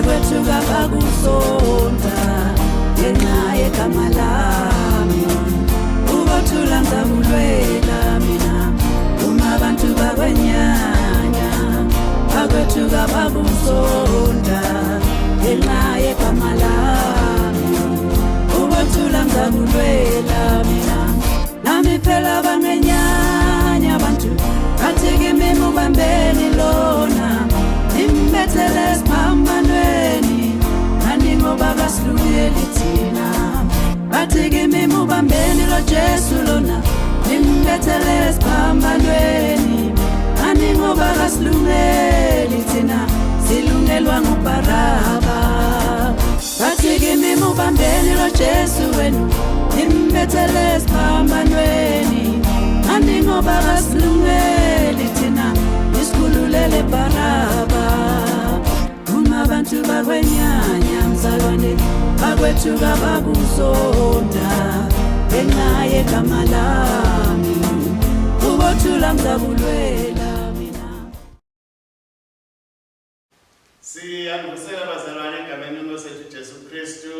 bakwethuka bakusonda ngenxa yegama lami ubothula ngizabulwela mina uma abantu bakwenyanya bakwethuka bakusonda ngenxa yegama lami ubothula ngizabulwela mina nami phela bangenyanya abantu bathi kimi mubambeni lona nimbethele esiphambanweni nani ngoba kasilungeli thina bathi kimi mubambeni lo Jesu lona nimbethele esiphambanweni nani ngoba kasilungeli thina silungelwa nguBaraba bathi kimi mubambeni lo Jesu wenu nimbethele esiphambanweni nani ngoba kasilungeli thina isikhululele Baraba uma abantu bakwenyanya mzalwane bakwethuka bakusonda ngenxa yegama lami ubothula ngizabulwela mina. Siyambusela bazalwane egameni loSethu Jesu Kristu.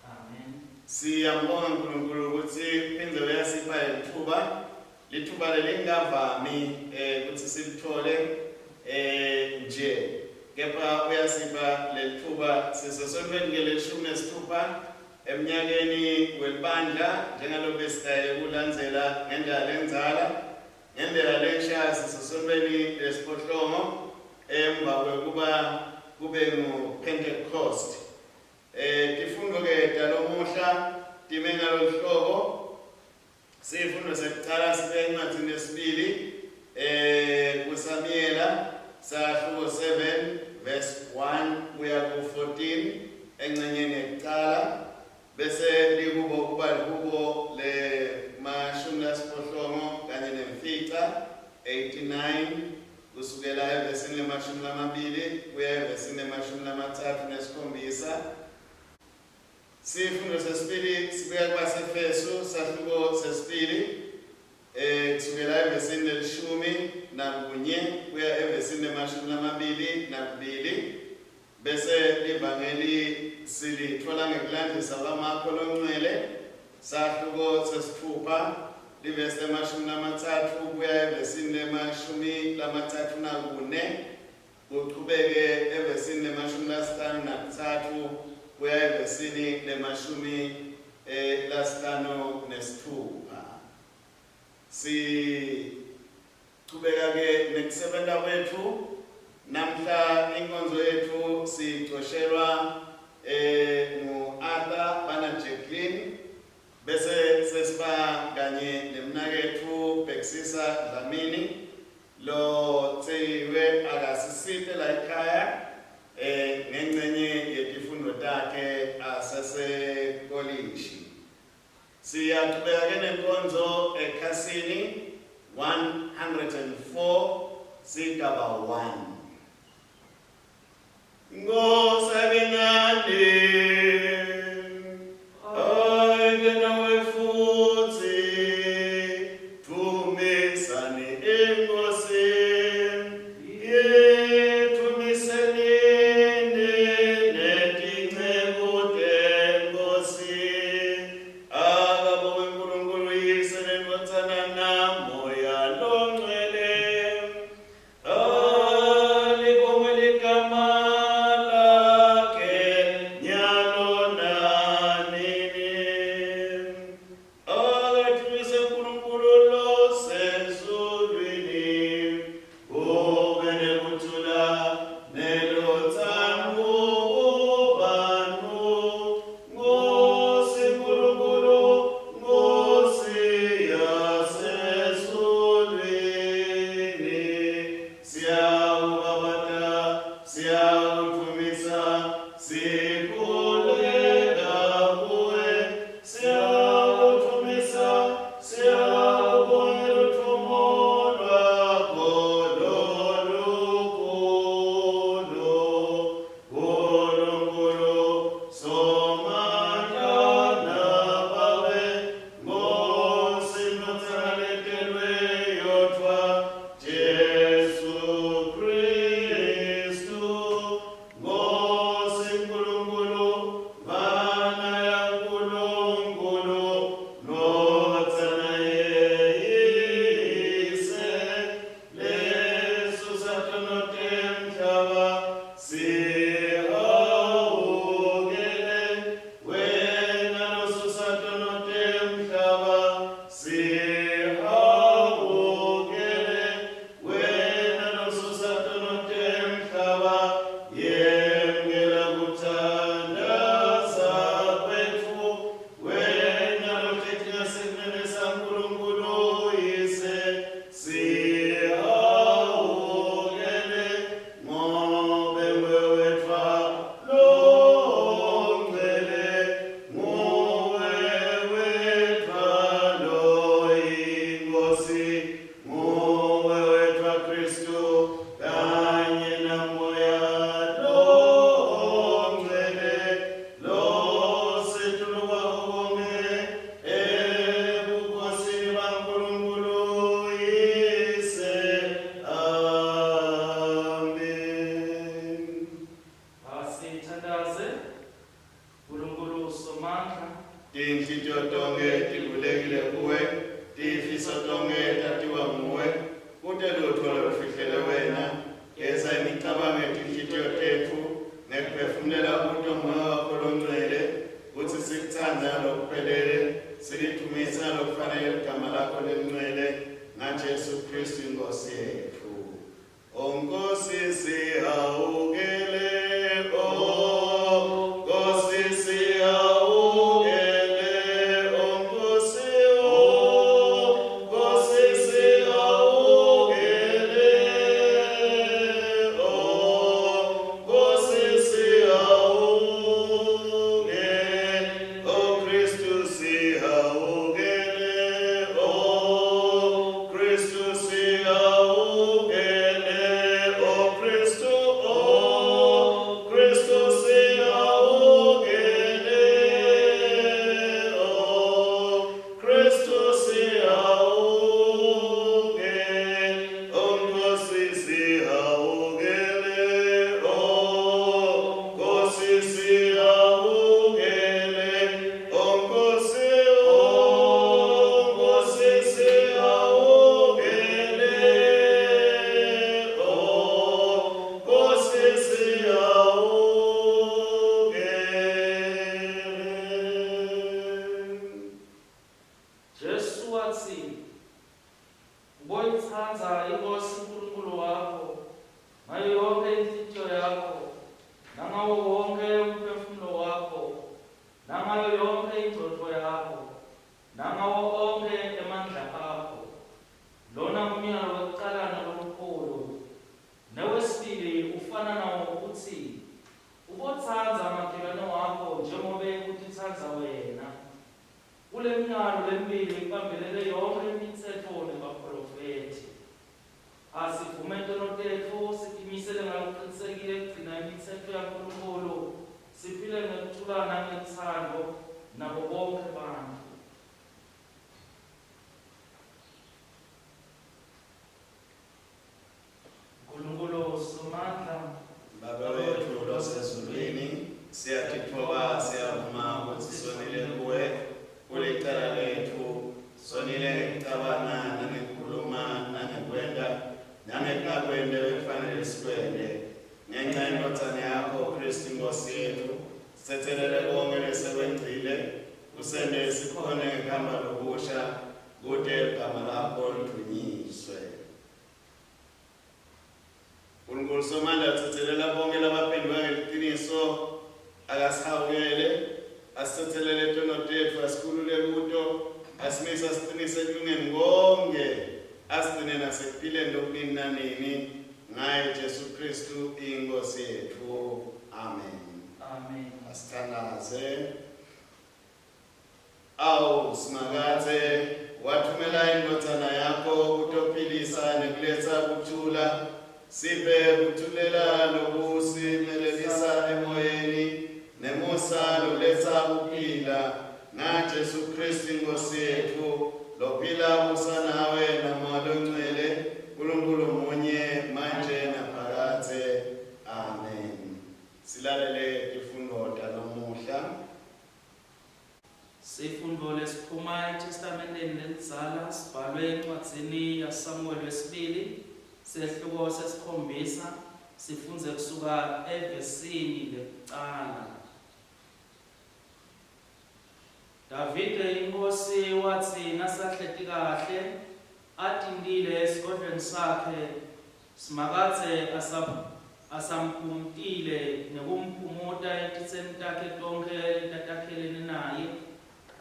Amen. Siyambonga uNkulunkulu ukuthi uphinde uyasipha lithuba lelingavami ukuthi silithole nje kepha uyasipha lethuba sisesontweni ngeleshumi nesithupha eminyakeni welibandla njengaloku besitayele kulandzela ngendlela lenzala ngendlela leshaya sisesontweni lesiphohlongo emva kwekuba kube ngu-Pentecost. Tifundo-ke talomuhla time ngalolu hlobo. Sifundo sekuqala sibe encwadini yesibili kuSamuyela sahluko 7 verse 1 kuya ku-14 engxenyeni yokuqala bese likubo kuba likubo le mashumi lasiphohlongo kanye nemfica 89 kusukela evesini lemashumi lamabili kuya evesini lemashumi lamathathu nesikhombisa. Sifundo sesibili sibuya kwaSefeso sahluko sesibili kusukela evesini lelishumi nakunye kuya evesini lemashumi lamabili nakubili bese livangeli silithola ngekulandisa kwamakho lomncele sahluko sesithupha livesi lemashumi lamathathu kuya evesini lemashumi lamathathu nakune kuqhubeke evesini lemashumi lasihlanu nakuthathu kuya evesini lemashumi lasihlanu nesithupha. Siqhubeka-ke nekusebenza kwethu namhla inkonzo yethu sicoshelwa ngu-Arthur bana Jacqueline bese sesiba kanye nemnakethu Bhekisisa Dlamini lo tseyiwe akasisite la ekhaya ngengcenye yetifundo takhe asasekolishi. Siyaqhubeka nenkonzo ekhasini 104 sigaba 1. Ngosabenande lofana nawo ukuthi ubotsandza makhelwane wakho njengoba kutitsandza wena. Kule mnyalo lemibili ibambelele yonke imitsetfo nebaprofethi. Asivume intono tetfu sitimisele ngalokuqinisekile kugcina imitsetfo yaNkulunkulu, siphile ngekuthulana ngentsando nabo bonke bantfu. Nkulunkulu Somandla, Baba wethu losezulwini, siyatithoba siyavuma ukuthi sonile kuwe kulicala lethu, sonile ngekucabana nangekhuluma nangekwenda nangekungakwende bekufanele sikwende. Ngenxa yendodzana yakho Kristu Nkosi yethu, sithethelele konke lesekwenzile, usende sikhone ngehamba lobusha kude igama lakho lidunyiswe. Unkulunkulu Somandla sithethelela bonke labaphenduka ngeqiniso, akasihawukele, asithethelele izono tethu, asikhulule kuto, asimise asiqinise ekulungeni konke, asigcine nasekuphileni lokunini nanini, ngaye Jesu Kristu iNkosi yethu. Amen. Amen. Asithandaze. Awu Simakathe, wathumela indodzana yakho kutophilisa nekuletsa kuthula, siphe kuthulela lokusimelelisa emoyeni, nemusa loletsa kuphila, ngaJesu Kristu iNkosi yethu, lophila kusa nawe namoya ongcwele, uNkulunkulu munye manje naphakade. Amen. Silalele ifundo tanamuhla. Sifundo lesiphuma eTestamenteni lelidzala sibhalwe encwadzini yaSamuel wesibili, sehluko sesikhombisa, sifunze kusuka evesini lekucala. Davide inkosi watsi nasahleti kahle, atindile esigodlweni sakhe, Simakathe asamphumutile nekumphumuta etitseni takhe tonke letatакhelene naye,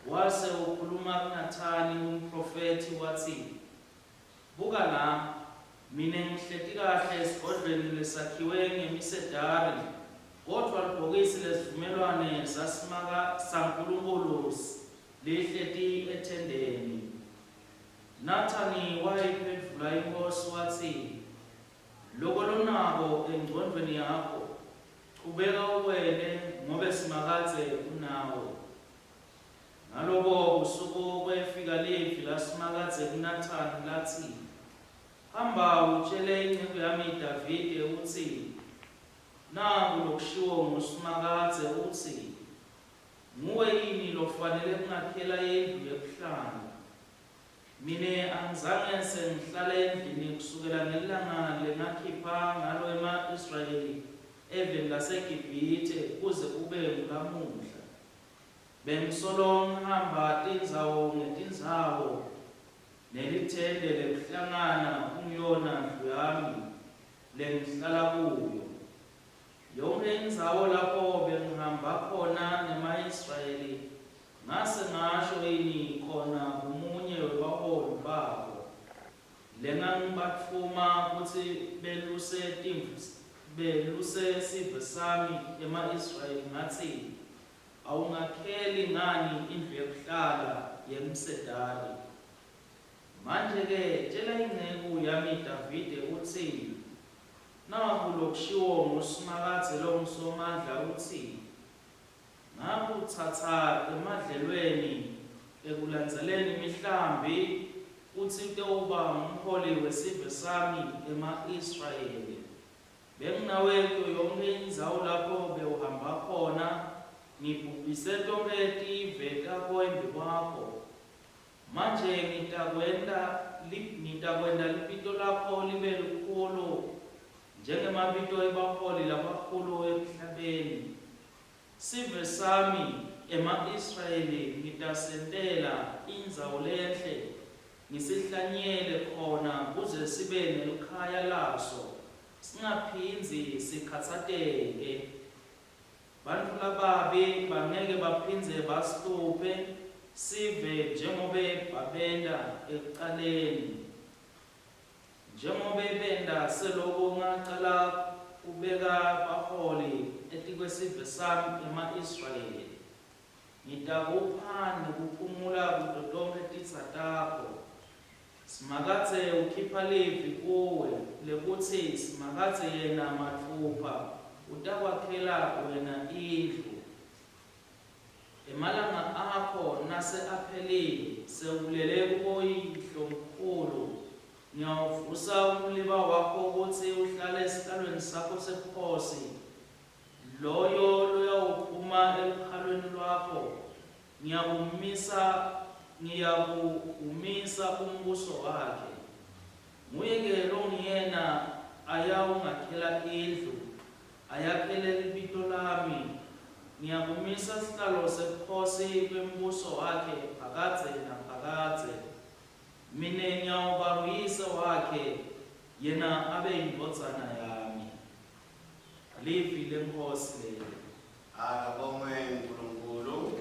wase ukhuluma kuNathani umprofethi watsi, buka la, mine ngihleti kahle esigodlweni lesakhiwe ngemisedari, kodwa libhokisi lesivumelwano saNkulunkulu lihleti ethendeni. Nathani wayiphendula inkosi watsi, loko lonako engcondweni yakho, chubeka ukwele ngobe Simakathe unawe. Ngaloko usuku kwefika livi laSimakathe kuNathani lathi, hamba utshele inceku yami Davide uthi, naku lokushiwo nguSimakathe uthi, nguwe yini lofanele kungakhela indlu yokuhlala? Mine angizange sengihlala endlini kusukela ngelanga lengakhipha ngalo ema-Israyeli eveni laseGibhithe kuze kube ngulamuhla. Bengisolo ngihamba tindzawo ngetindzawo nelithende lekuhlangana kungiyona ndlu yami lengihlala kuyo. Yonke indzawo lapho bengihamba khona nema-Israyeli, ngase ngasho yini khona kumunye webaholi babo, lengangibatfuma kutsi beluse sive sami ema-Israyeli, ngatsi awungakheli ngani indlu yokuhlala yemsedari. Manje-ke tshela inceku yami Davide uthi, naku lokushiwo nguSimakathe longuSomandla uthi, ngakuthatha emadlelweni ekulandzeleni imihlambi uthi utewuba ngumholi wesive sami ema-Israyeli. Benginawethu yonke indzawo lapho bewuhamba khona, ngibhubhise tonke tive takho embi kwakho. Manje ngitakwenda lipito lakho libe likhulu njengemapito ebaholi labakhulu emhlabeni. Sive sami ema-Israyeli ngitasentela indzawo lenhle, ngisihlanyele khona kuze sibe nelikhaya laso, singaphindzi sikhatsateke. Bantfu lababi bangeke baphindze basihluphe, sive njengobe babenda ekucaleni. Njengobe benda seloko ngacala ubeka baholi etikwesive sami ema-Israyeli. Ngitakupha nekuphumula kuto tonkhe titsa takho. Simakatse ukhipha Levi kuwe lekutsi simakatse yena mathupha utakwakhela wena indlu. Emalanga akho nase aphelile sewulele kuboyihlo mkhulu. Ngiyawuvusa umliba wakho ukuthi uhlale esihlalweni sakho sebukhosi. Loyo loyawuphuma elukhalweni lwakho. Ngiyakuwumisa umbuso wakhe. Nguye-ke longiyena ayawungakhela indlu, ayakhele libito lami. Ngiyakumisa sihlalo sebukhosi bembuso wakhe phakatse naphakatse. Mine ngiyawuba nguyise wakhe, yena abe yindvodzana yami. Livi lenkhosi leli. Akabongwe uNkulunkulu.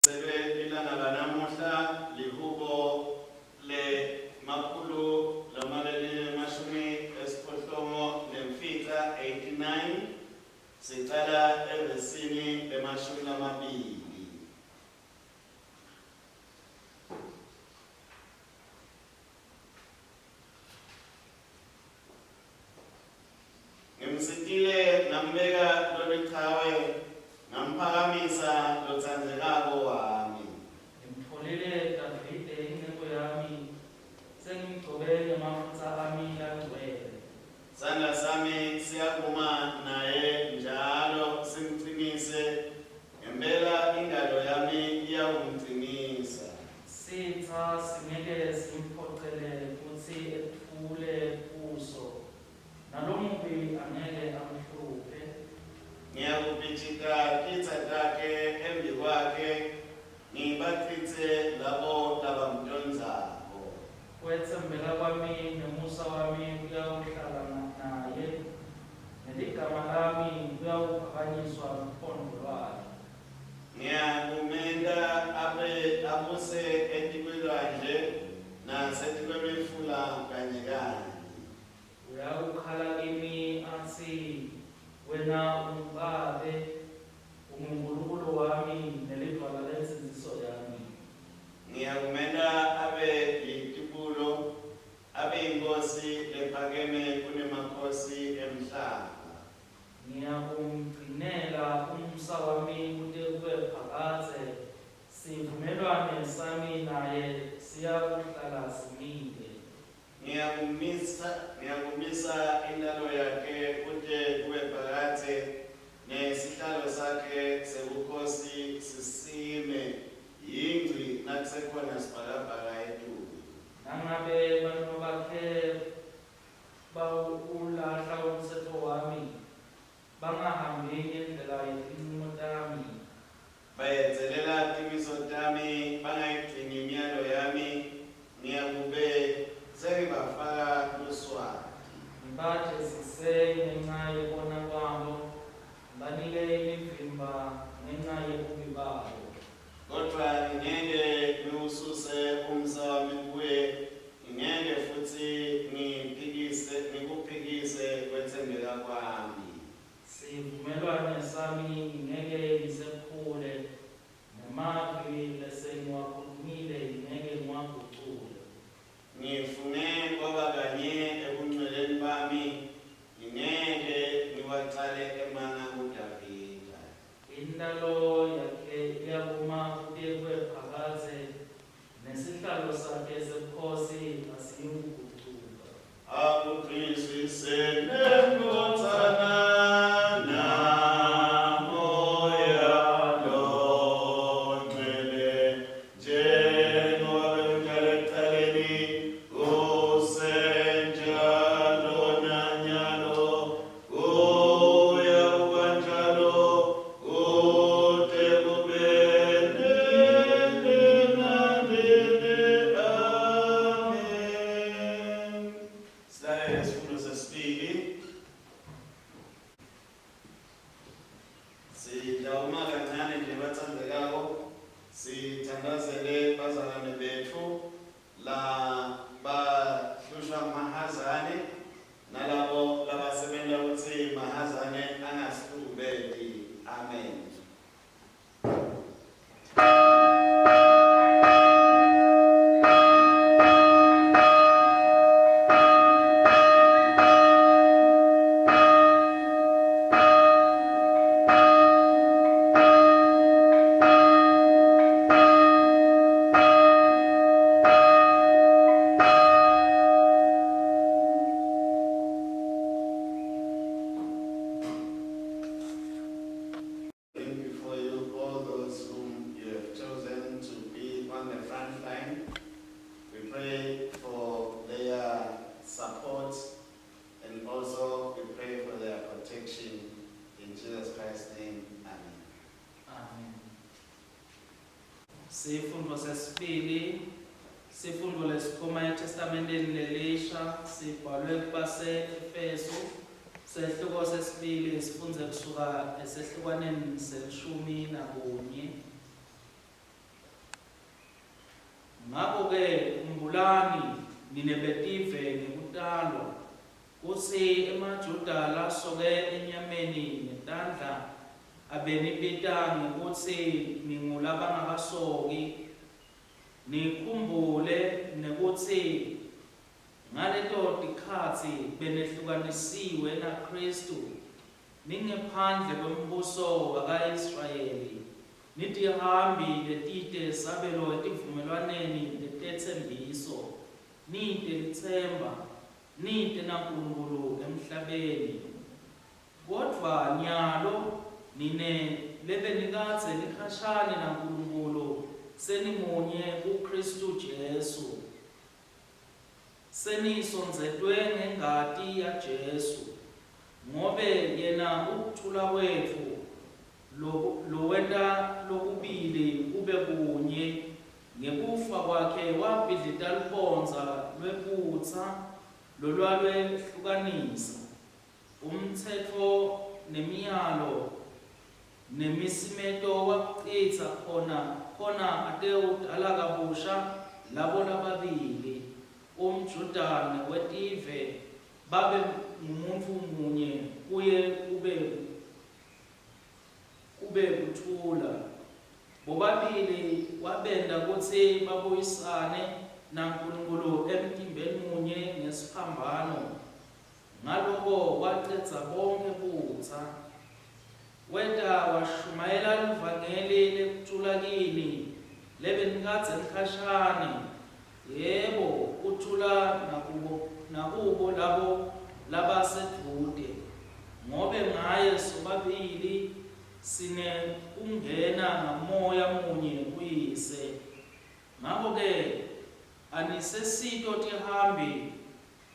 Sebe ilanga lanamuhla lihubo le makhulu lamaleli mashumi esiphohlongo nemfica 89. Sicala evesini lemashumi lamabili. Ngimsitile ngambeka lolichawe ngamphakamisa lotsandzekako wami. Ngimtfolele Davide inceku yami, sengimgcobele amafutsa ami langcwele. Sandla sami siyakuma naye njalo simqinise, ngempela ingalo yami iyawumqinisa. Sitha singeke simphocelele futsi etfule kuso. Nalomubi angeke amhluphe. Ngiyakupitshika titsa takhe embi kwakhe, ngibachitse labo labamdondzako. Kwetsembela kwami nemusa wami kuyawuhlala naye, neligama lami kuyawuphakanyiswa luphondo lwakhe. Ngiyakumenda abuse etikwelwandle nasetikwemifula kanye kanye. Uyawukhala kimi atsi wena ungibabe, unguNkulunkulu wami nelidwala lensindiso yami. Ngiyakumenda abe yitibulo, abe inkosi lephakeme kunemakhosi emhlaba. Ngiyakumgcinela umsa wami kude kube phakatse, sivumelwane sami naye siyakuhlala simile. Ngiyakumisa indalo yakhe kude kube phakatse, nesihlalo sakhe sebukhosi sisime yingci nakusekhona sibhakabhaka etulo. Nangabe bantfu bakhe bawulahla umtsetfo wami, bangahambi ngendlela yetinqumo tami. Bayedzelela timiso tami, bangayigcini imiyalo yami, ngiyakube sengibafaka luswati. Ngibajesise ngenxa yekona kwabo, banike imivimba ngenxa yebubi babo. Kodwa ngeke ngiwususe umsa wami kuye, ngeke futhi ngikuphikise kwethembeka kwami. Sivumelwane sami ngeke ngisephule, nemagwi lesengiwakhulumile ngeke ngiwagucule. Ngifune kwaba kanye ebungcweleni bami, ngeke ngiwacale emanga kuDavida. Indalo yakhe iyakuma kude kube phakatse, nesihlalo sakhe sebukhosi asiyukugucuka. Akugqisise nendodzana namo Sifundo sesibili, sifundo lesiphuma eTestamenteni lelisha, sibhalwe kubase-Efesu, sehluko sesibili, sifunze kusuka esehlukwaneni se-11. Ngakho-ke khumbulani nine betive ngekutalwa kutsi emaJuda lasoke enyameni ngetandla abenibita ngekutsi ningulabangakasoki, nikhumbule nekutsi ngaleto tikhatsi benehlukanisiwe naKristu, ningephandle kwembuso waka-Israyeli, nitihambi letite sabelo etivumelwaneni letetsembiso, nite litsemba, nite naNkulunkulu emhlabeni. Kodvwa nyalo nine lebenikadze nikhashane naNkulunkulu senimunye kuKristu Jesu, senisondzetwe ngengati ya Jesu, ngobe yena ukuthula kwetfu lowenta lokubili kube kunye, ngekufa kwakhe wabhidlita libonza lwekutsa lolwalwehlukanisa umtsetfo nemiyalo nemisimeto wakucitsa khona atewudala kabusha labo lababili, umJuda newetive, babe ngumuntfu munye kuye kube kuthula. Bobabili wabenda kutsi babuyisane naNkulunkulu emtimbeni munye ngesiphambano, ngaloko wacedza bonke butsha. Wenta washumayela livangeli lekutula kini lebenikadze nikhashane, yebo kutula nakubo labo labaseduze, ngobe ngaye sobabili sine kungena ngamoya munye kuyise. Ngakho-ke anisesito tihambi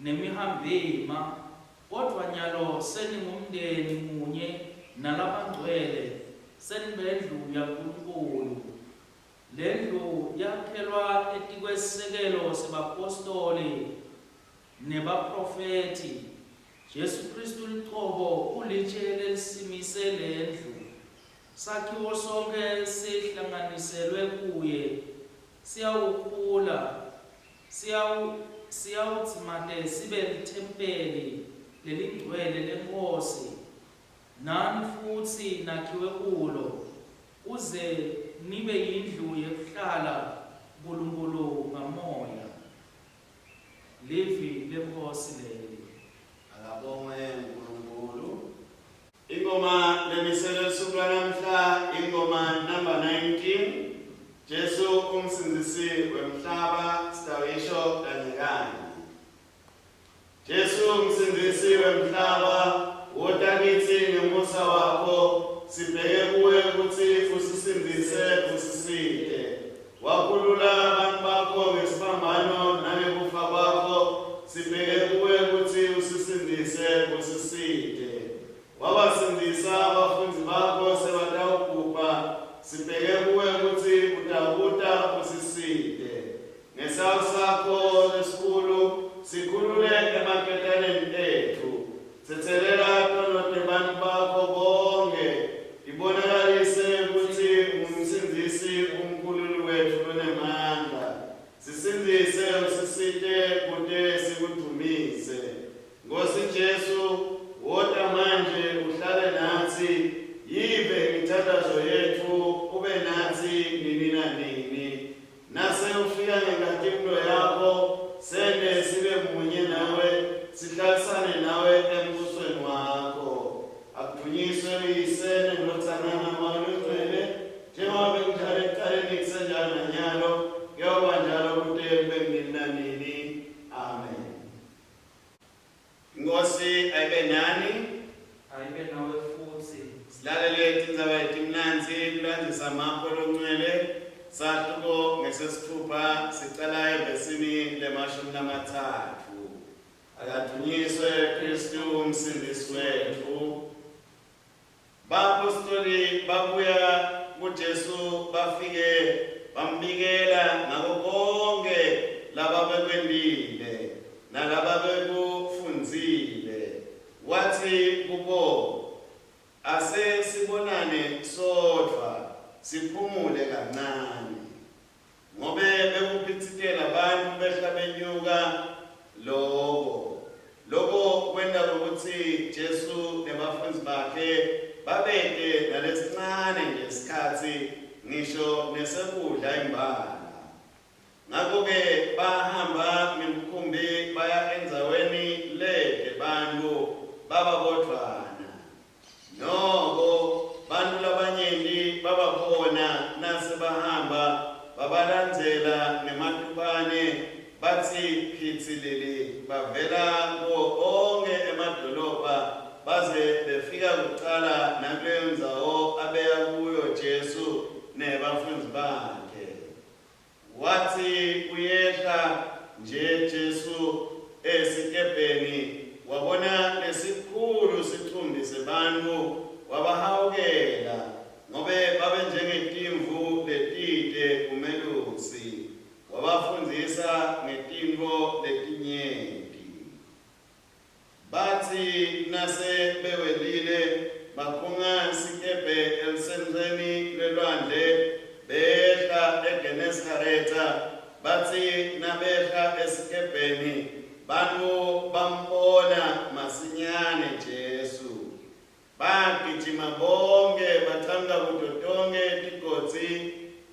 nemihambima, kodvwa nyalo seningumndeni munye nalabangcwele, senibendlu yaNkulunkulu. Lendlu yakhelwa etikwesisekelo sebapostoli nebaprofeti. Jesu Kristu licobo ulitshe lelisimise lendlu. Sakhiwo sonke sihlanganiselwe kuye, siyawukhula, siyawudzimate sibe litempeli lelingcwele leNkosi, nani futsi nakhiwe kulo, uze nibe yindlu yekuhlala Nkulunkulu ngamoya. Livi leNkosi leli. Akabongwe uNkulunkulu. Ingoma lemisele suku namhla, ingoma number 19. Jesu umsindisi wemhlaba, sitawusho kanye. Jesu umsindisi wemhlaba, wotakithi ngemusa wakho, sibheke kuwe ukuthi usisindise usisinde. Wakhulula abantu bakho ngesiphambano nangekufa kwakho, sibheke kuwe ukuthi usisindise usisinde. Wabasindisa abafundi bakho sebatawugubha, sibheke kuwe ukuthi utabuta usisinde. Ngesawu sakho esikhulu sikhulule emaketaneni ethu, sethelela tonote bantu bakho bonke, ibonakalise ukuthi umsindisi umkhululi wethu lonemandla. Sisindise usisinde kude sikudumise. Nkosi Jesu, wota manje uhlale nathi, yive imithandazo yethu, ube nathi nini nanini. Nase ufika ngenkatimlo yakho, sene sibe munye nawe, sihlalisane nawe embusweni wakho. Akudunyiswe uyisene nothanana malungcwele, njengoba bekunjalo ekuqaleni kusenjalo nanyalo, kuyoba njalo kude kube nini nanini. Amen. Inkosi ayibe nani, Ayibe nawe futsi. silalele tindzaba etimnanzi kulandisa amapho lomncwele sahluko ngesesithupha sicala evesini le-13. Akadunyiswe Kristu umsindisi wethu. Bapostoli babuya kuJesu bafike bambikela ngako konke laba bekwendile nalaba bekufunzile, wathi kubo, ase sibonane sodwa siphumule kancane, ngobe bekuphithikela abantu behla benyuka lokho kwenda ukuthi Jesu nebafundi bakhe babeke nalesincane ngesikhathi ngisho nesekudla imbala. Ngakho-ke bahamba ngemkhumbi baya endzaweni lede bantu bababodwana. Noko bantu labanyenti babakhona nasebahamba babalandzela ngematubane bathi phitsilili bavela kuwo onke emadolobha baze befika kuqala nakuleyo ndzawo abeya kuyo Jesu nebafundi bakhe. Wathi uyehla nje Jesu esikepeni wabona lesikhulu sithumbi sebantu wabahawukela ngobe babe njengetimvu letide kumelusi, wabafundisa ngetintfo letinyenti. Bathi nase bewelile bakhunga sikepe elisenzeni lelwandle behla eGenesaretha. Bathi nabehla esikepeni bantu bambona masinyane Jesu, bagijima bonke bathanga kuto tonke tigodzi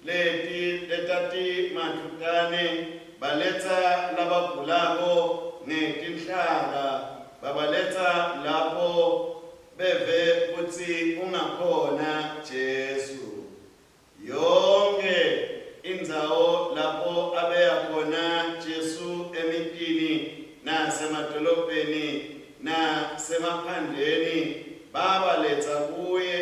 letati mathukane, baletha labagulako ngetinhlaka, babaletha lapho beve kutsi ungakhona Jesu. Yonke indzawo lapho abeya khona Jesu emitini nasemadolobheni nasemaphandleni bebaletha kuye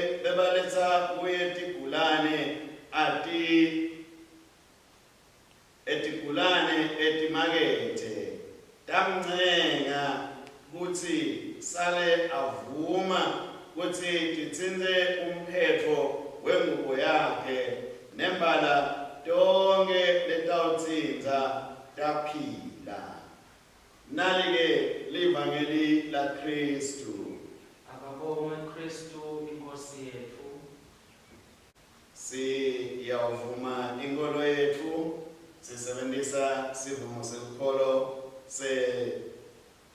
tigulane etimakethe, tamncenga kutsi sale avuma kutsi titsintse umphetfo wengubo yakhe, nembala tonke letawutsintsa taphila. Nali-ke livangeli la Kristu. Akabonge Kristu inkosi yethu. Siyavuma inkolo yethu sisebentisa sivumo sekukholo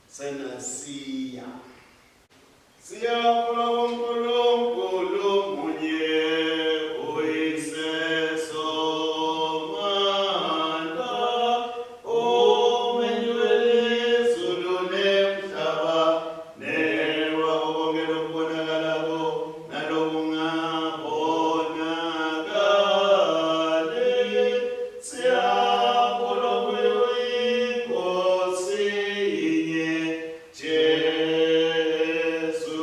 senasiya. Siyakholwa kuNkulunkulu munye uyisesomandla umenywe izulu nemhlaba konke lokubonakalako nalokungabonakali. Siyakholwa kuyo inkosi yinye Jesu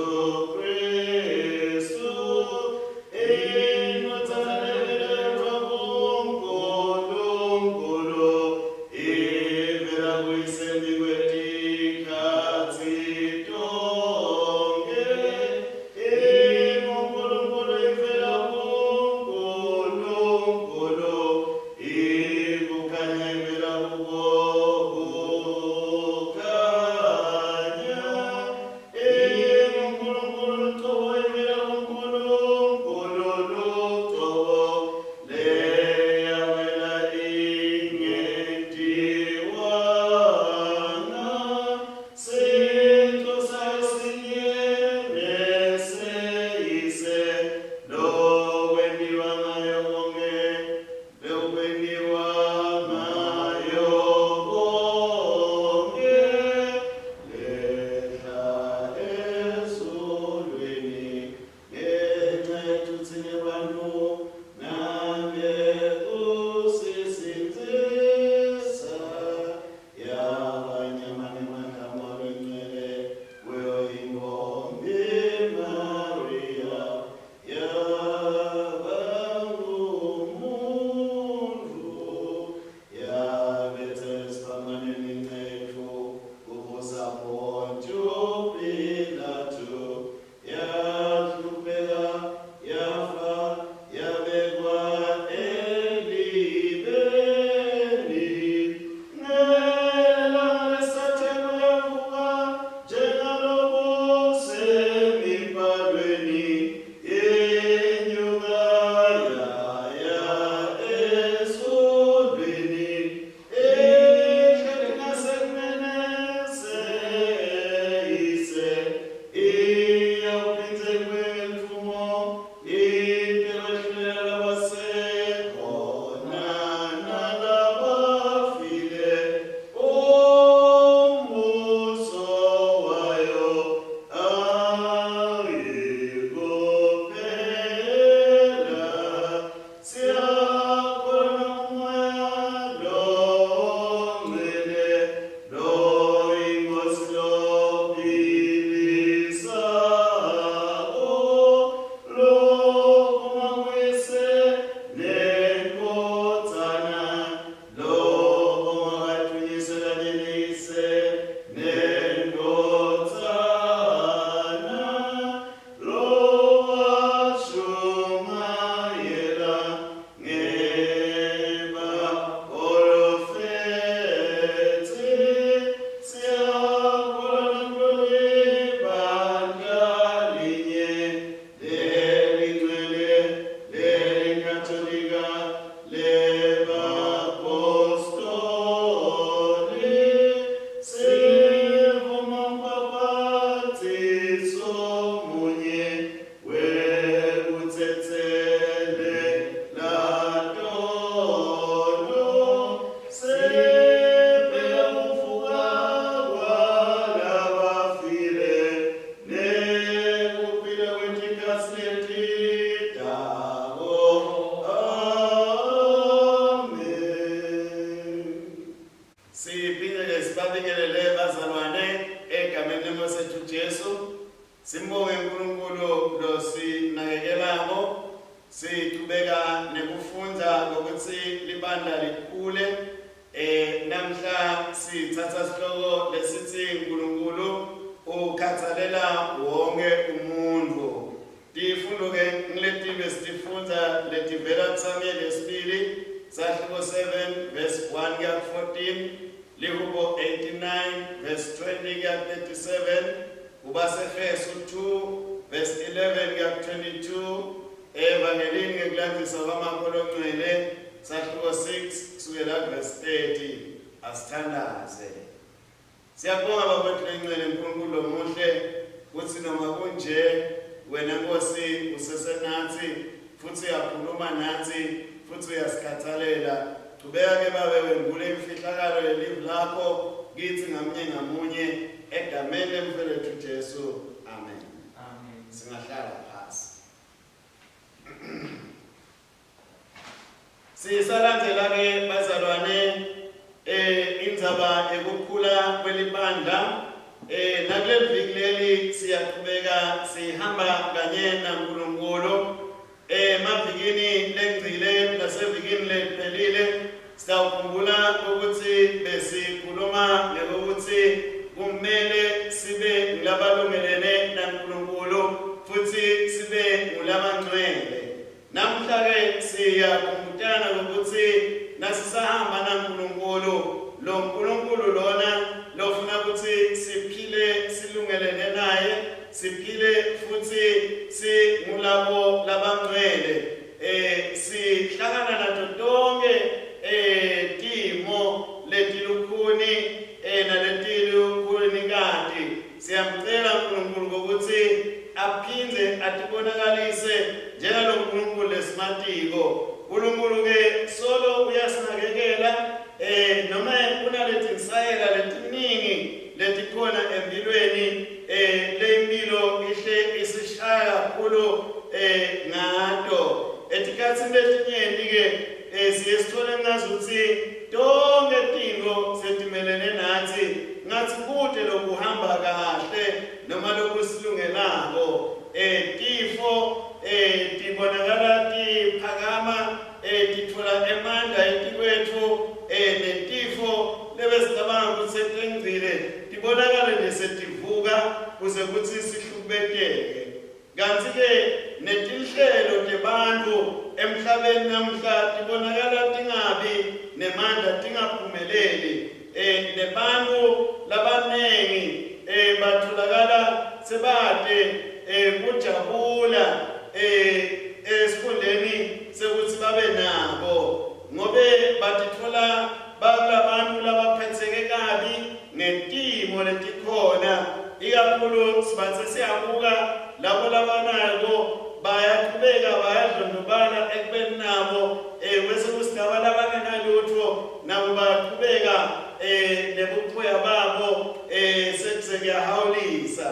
Simbonge uNkulunkulu lo sinakekelako. Siqhubeka nekufunda ukuthi libandla likhule. Namhla sithatha sihloko lesithi uNkulunkulu ukhathalela wonke umuntu. Tifundo ke ngiletibe sitifunda letivela kuSamuel lesibili sahloko 7 verse 1 kuya 14, Lihubo 89 verse 20 kuya 37, ubaseFesu 2 verse 11 kuya 22, evangelini ngekulandisa kwamakholwa ongcwele sahloko 6 kusukela verse 30. Asithandaze. Siyabonga bafowethu lencane uNkulunkulu omuhle ukuthi noma kunje wena Nkosi usesenathi futhi uyakhuluma nathi futhi uyasikhathalela. Qhubeka ke babe wembule imfihlakalo lelive lakho kithi ngamunye ngamunye egameni lemfelethu Jesu. Amen. Amen. Singahlala phasi. Sisalandela ke bazalwane indzaba ekukhula kwelibandla. Nakuleli viki leli siyaqhubeka sihamba kanye naNkulunkulu. Mavikini lengcile nasevikini lephelile sawukhumbula ukuthi besikhuluma ngokuthi kumele sibe nglabalungelene naNkulunkulu futhi sibe ngulabangcwele. Namhla ke siyakhumbutana ukuthi nasisahamba naNkulunkulu, lo Nkulunkulu lona lofuna ukuthi siphile silungelene naye, siphile futhi singulabo labangcwele. Sihlangana nato tonke timo letilukhuni naletilukhuni kanti siyamcela uNkulunkulu ukuthi aphinde atibonakalise njengalo Nkulunkulu lesimatiko. uNkulunkulu ke solo uyasinakekela noma kunalezinsayela letiningi letikhona empilweni lempilo ihle isishaya kakhulu ngato. Etikathini letinyenti ke siyesithole ngazuthi tonke tinto setimelene nathi ngathi kude lokuhamba kahle noma lokusilungelako. Tifo tibonakala tiphakama, tithola emandla etikwethu, netifo lebesicabanga ukuthi setengcile tibonakale nesetivuka kuze kuthi sihlubekeke. Kanti ke netinhlelo tebantfu emhlabeni namhla tibonakala tingabi nemandla, tingaphumeleli. Nebantfu labanengi batholakala sebade kujabula esikhundleni sekuthi babe nabo, ngobe batithola balabantu labaphetheke kabi ngetimo letikhona. Ikakhulu sibathe siyabuka labo labanako bayaqhubeka bayadlondlobala ekubeni nabo kwesekusigaba labangenalutho nabo bayaqhubeka nebuphoya babo sekuyahawulisa.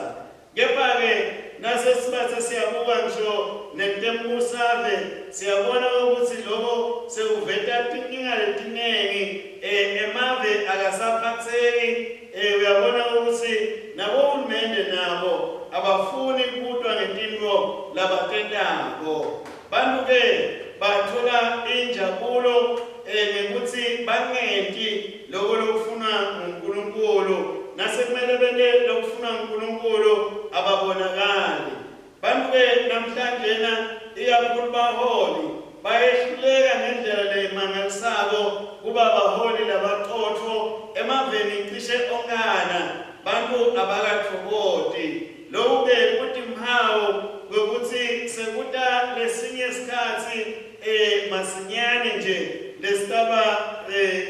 Kepha-ke nasesibathe siyabuka ngisho netembusave siyabona ukuthi lokho sekuveta tinkinga letinengi emave akasaphatheki. Uyabona ukuthi nabohulumende nabo abafuni kudwa ngetinto labatendako. Bantu-ke bathola injabulo ngekuthi bangenti lokho lokufunwa nguNkulunkulu, nasekumele bente lokufuna uNkulunkulu ababonakali. Bantu-ke namhlanjena ikakhulu baholi bayehluleka ngendlela lemangalisako kuba baholi labaqotho emaveni cishe onkana bantu abakathokoti. Lokhu-ke kuti mhawu ngokuthi sekuta lesinye isikhathi masinyane nje lesitaba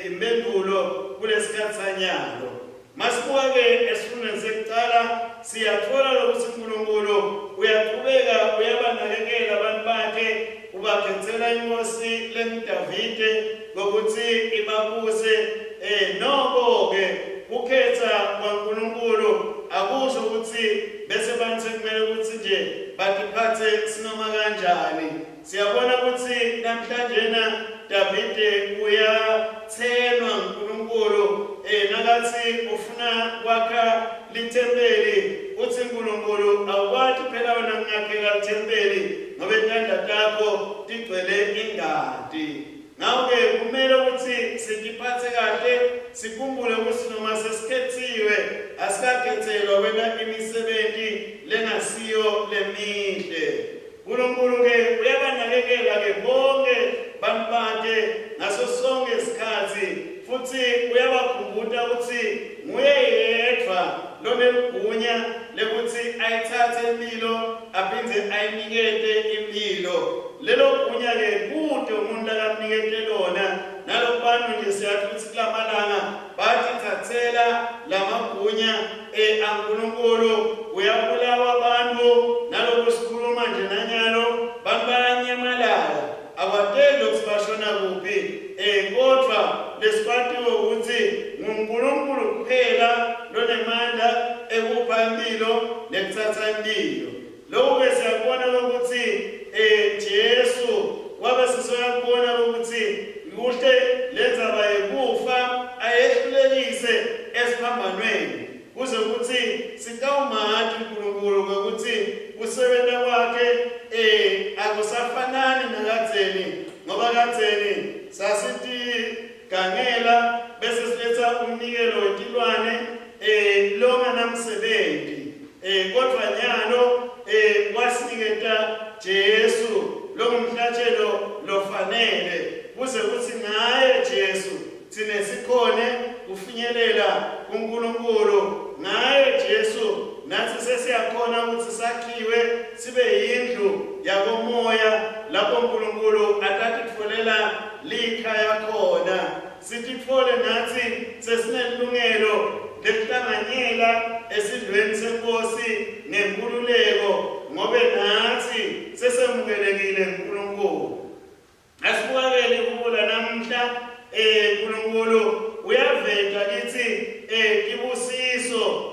impendulo kulesikhathi sanyalo. Masibuka-ke esifundweni sekuqala siyathola lokuthi uNkulunkulu uyaqhubeka uyabanakekela abantu bakhe, ubakhethela inkosi lenguDavide ngokuthi ibabuse. Noko-ke ukhetha kwaNkulunkulu akusho ukuthi bese bantu sekumele ukuthi nje batiphathe sinoma kanjani. Siyabona ukuthi namhlanjena Davide uyathenwa uNkulunkulu nakathi ufuna kwakha litempeli uthi uNkulunkulu awukwathi phela wena ngakhela ithempeli ngoba intanda takho tigcwele ingadi. Ngakho-ke kumele ukuthi sijiphathe kahle, sikhumbule ukuthi noma sesikhethiwe asikakhethelwa wena imisebenzi lengasiyo lemihle. uNkulunkulu-ke uyabanakekela-ke bonke bantu bakhe ngaso sonke isikhathi, futhi uyabakhumbuza ukuthi nguye yedwa lonegunya lekuthi ayithathe impilo aphinde ayinikete impilo. Lelo gunya-ke kude umuntu akamnikete lona. Nalo bantu nje siyathi ukuthi kulamalanga bathi thathela lamagunya aNkulunkulu, uyabulawa abantu naloku sikhuluma nje nanyalo bantu bayanyamalala, akwateli ukuthi bashona kuphi, kodwa lesikwatiwe ukuthi nguNkulunkulu kuphela lonemandla ekupha impilo nekuthatha impilo. Lokhu-ke siyakubona ukuthi Jesu wabe sisoyakubona ukuthi kuhle lenzaba yekufa ayehlulekise esiphambanweni kuze ukuthi sikawumathi uNkulunkulu ukuthi kusebenza kwakhe akusafanani nakadzeni, ngoba kadzeni sasithi gangela bese siletha umnikelo wetilwane longa namsebenzi, kodwa nyalo wasiniketa Jesu lomhlatshelo lofanele kuze kuthi ngaye Jesu thina sikhone kufinyelela kuNkulunkulu. Ngaye Jesu nathi sesiyakhona ukuthi sakhiwe sibe yindlu yakomoya lapho uNkulunkulu atatitfolela likhaya khona. Sititfole nathi sesinelungelo lekuhlanganyela esidlweni senkosi ngenkululeko, ngobe nathi sesemukelekile uNkulunkulu. Asibukele kubula namhla uNkulunkulu uyaveta kithi ibusiso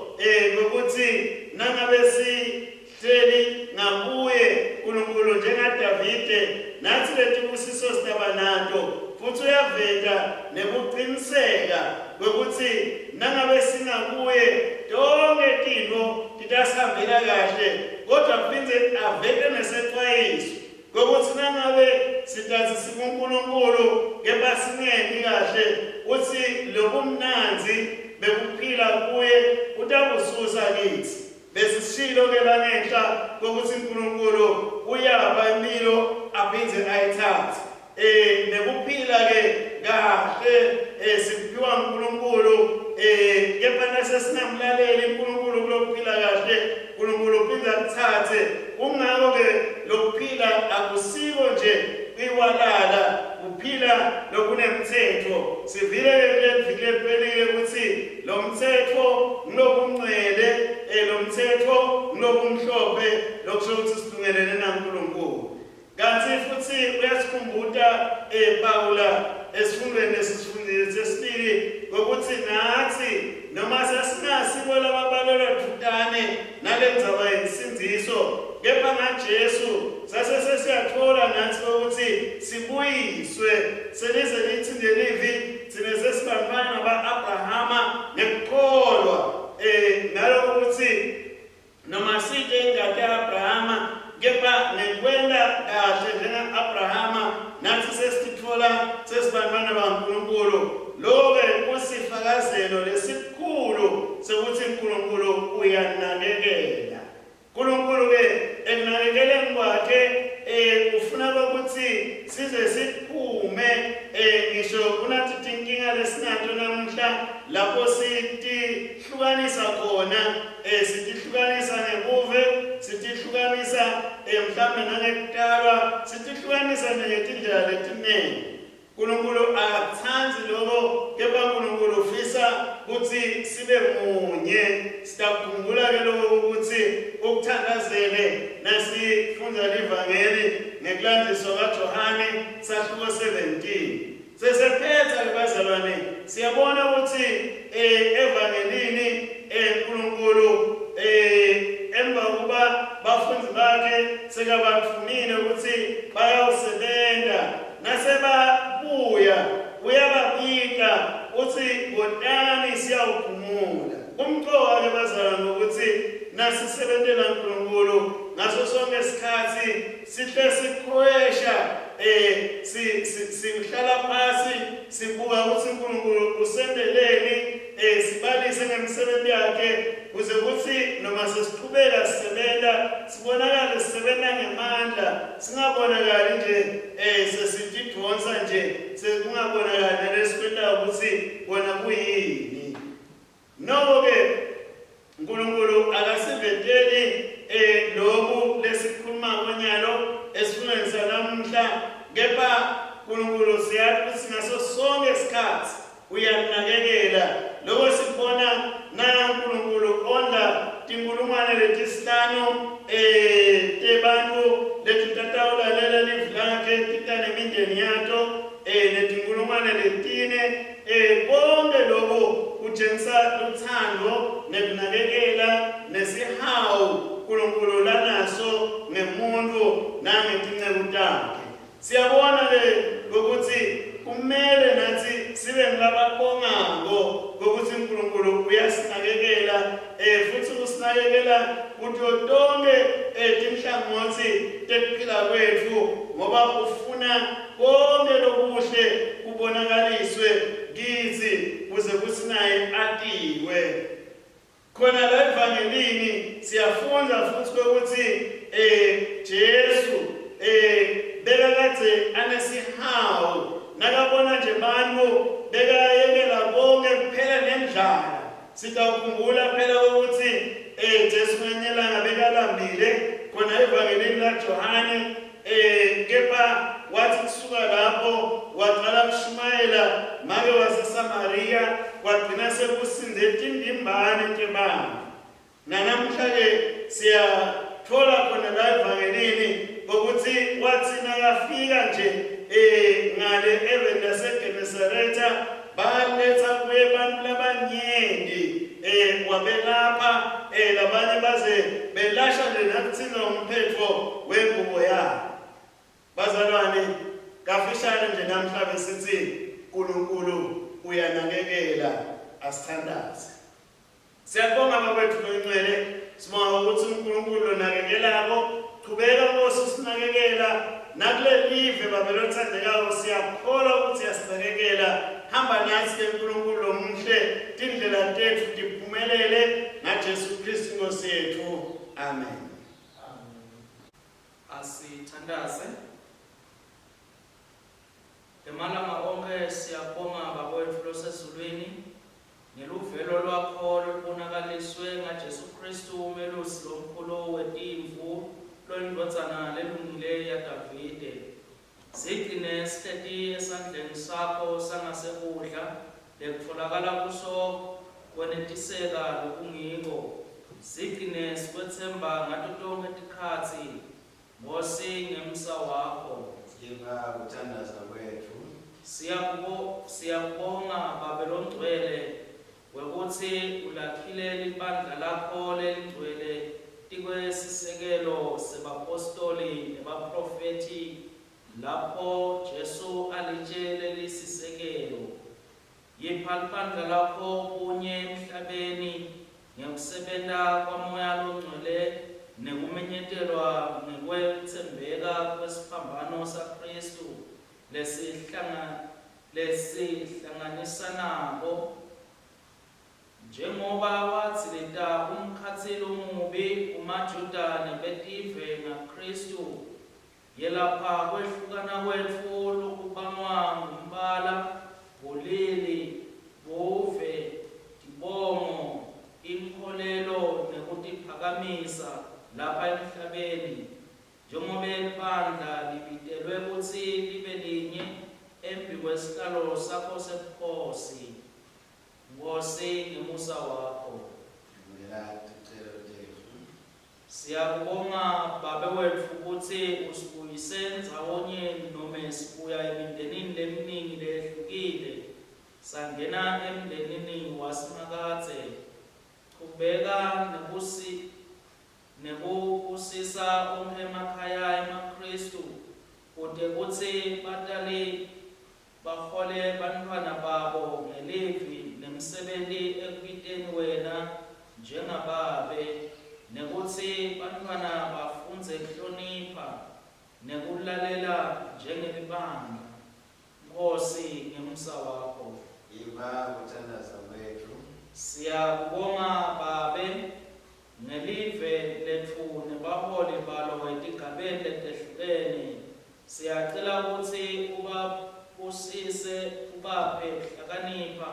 ukuthi nangabe sihleli ngakuye uNkulunkulu njengaDavide, nathi letibusiso sitaba nato, futhi uyaveta nebuqiniseka ukuthi nangabe singakuye tonke tintfo titasihambela kahle, kodwa kuphinde avete nesexwayiso kokuthi nangabe sitatsi sikuNkulunkulu kepha singeni kahle, uthi lobumnanzi bekuphila kuye utabususa kithi. Besishilo-ke langenhla kokuthi uNkulunkulu uyapha impilo aphinde ayithathe. Nekuphila-ke kahle sikuphiwa uNkulunkulu, kepha nasesinamlaleli uNkulunkulu kulokuphila kahle, uNkulunkulu uphinde akuthathe. Kungakho-ke lokuphila akusiko nje kwiwalala, kuphila lokunemthetho. Sivile-ke kuleviki lephelile ukuthi lo mthetho ngilokungcwele, lo mthetho ngilokunghlophe, lokusho ukuthi silungelene naNkulunkulu. Kanti futhi uyasikhumbuza Pawula esifundweni lesifundile sesibili ngokuthi nathi noma sasingasiko lababalelwa thutane nalendzaba yensindiso, kepha ngaJesu sasesiyathola nathi ukuthi sibuyiswe selize lithi ngelivi thina sesibambana naba-Abrahama ngekukholwa, ngalo ukuthi noma side ingadi ya-Abrahama kepha nekwenda kahle njenga-Abrahama nathi sesithola sesibambana baNkulunkulu. Lokho kusifakazelo lesikhulu sokuthi uNkulunkulu uyanakekela. uNkulunkulu-ke ekunakekeleni kwakhe ufuna ukuthi size siphume ngisho kunathi tinkinga lesinato namuhla lapho sitihlukanisa khona, sitihlukanisa ngebuve, sitihlukanisa mhlawumbe nangekutalwa, sitihlukanisa ngetindlela letiningi. uNkulunkulu akathandi lokho, kepha uNkulunkulu ufisa ukuthi sibe munye. Sitakhumbula-ke lokho ukuthi ukuthandazele nasifunda livangeli ngekulandiswa kaJohane sahluko 17. Sesephetha-ke bazalwane, siyabona ukuthi evangelini uNkulunkulu emva kuba bafundzi bakhe sekabathumile ukuthi bayawusebenza, nasebabuya uyababika uthi ngotani siyawuphumula. Umqoka-ke bazalwane ukuthi nasisebentela uNkulunkulu ngaso sonke isikhathi sihle sikhwesha sihlala phansi sibuka ukuthi uNkulunkulu usendeleni sibalise ngemisebenzi yakhe kuze kuthi noma sesiqhubeka sisebenza sibonakala sisebenza ngemandla singabonakali nje sesitidonsa nje sekungabonakala lesikwenta ukuthi wona kuyini noko ke uNkulunkulu akasiveteli lokhu lesikhuluma konyalo esifundweni sanamuhla kepha uNkulunkulu siyathi ukuthi ngaso sonke isikhathi uyanakekela lokho sibona na uNkulunkulu onda tinkulungwane letisihlanu tebantu letitataulalela livu lakhe titane mindeni yato netinkulungwane letine konke lokho kutshengisa luthando nekunakekela nesihawu uNkulunkulu lanaso ngemuntu nangetinceku takhe siyabona ukuthi kumele nathi sibe ngababongako ukuthi uNkulunkulu uyasinakekela futhi usinakekela kuthi tonke tinhlangothi tekuphila kwethu ngoba ufuna konke lokuhle kubonakaliswe kithi kuze kuthi naye atiwe khona la evangelini siyafunda futhi ukuthi Jesu bekakade anesihawu nakabona nje bantu bekayekela konke kuphela nendlala sitawukhumbula phela ukuthi Jesu ngenyelanga bekalambile khona evangelini laJohane kepha wathi kusuka lapho waqala kushumayela make waseSamaria wagcina sekusinde tindimbane tebantu nanamuhla ke siyathola khona la evangelini ukuthi wathi nakafika nje ngale even laseGenesaretha baletha kuye abantu labanyenti wabelapha labanye baze belasha nje nakuthina umphetho wengubo yabo bazalwane kafishane nje namhla besithi uNkulunkulu uyanakekela asithandaze siyabonga bakwethu noNcwele sibonga ukuthi uNkulunkulu unakekelako qhubeka Nkosi usinakekela nakule live babelothandekayo siyakholwa ukuthi yasinakekela hamba nathi uNkulunkulu omuhle tindlela tethu tiphumelele ngaJesu Kristu Nkosi yethu amen asithandaze emalanga onke siyabonga bakwethu losezulwini ngeluvelo lwakho lubonakaliswe ngaJesu Kristu umelusi lomkhulu wetimvu londlodzana lelungile yaDavide sigcine sihleti esandleni sakho sangasekudla lekutfolakala kuso kwenetiseka lokungiko sigcine sikwethemba ngato tonke tikhatsi Nkosi ngemsa wakho ngakuthandaza kwethu siyabonga babelongcwele wekuthi ulakhile libandla lakho lelingcwele tikwesisekelo sebapostoli nebaprofeti lapho Jesu alitshele lisisekelo yipha libandla lakho kunye emhlabeni ngekusebenta kwamoya longcwele nekumenyetelwa ngekwethembeka kwesiphambano saKristu lesihlanganisa nabo njengoba wathileta umkhathilo omubi kumaJuda nebetive ngaKristu yelapha kwehlukana kwetfu lokubangwa ngumbala bulili buve tibongo inkholelo nekutiphakamisa lapha emhlabeni njengoba ibandla libitelwe ukuthi libe linye embi kwesihlalo sakho sebukhosi Nkosi ngemusa wakho siyabonga babewethu ukuthi usibuyise ndzawonye noma sibuya emindenini leminingi lehlukile sangena emndenini wasimakathe qhubeka nekubusisa onke emakhaya emakristu kude kuthi batali bahole bantwana babo ngelivi nemsebenti ekubiteni wena njengababe nekutsi bantfwana bafundze kuhlonipha nekulalela njengelibanga. Nkosi ngemusa wakho. Yiba kuthandaza kwethu. Siyakubonga Babe ngelive letfu nebaholi balo etigabeni letehlukene. Siyacela ukuthi ubabusise ubaphe hlakanipha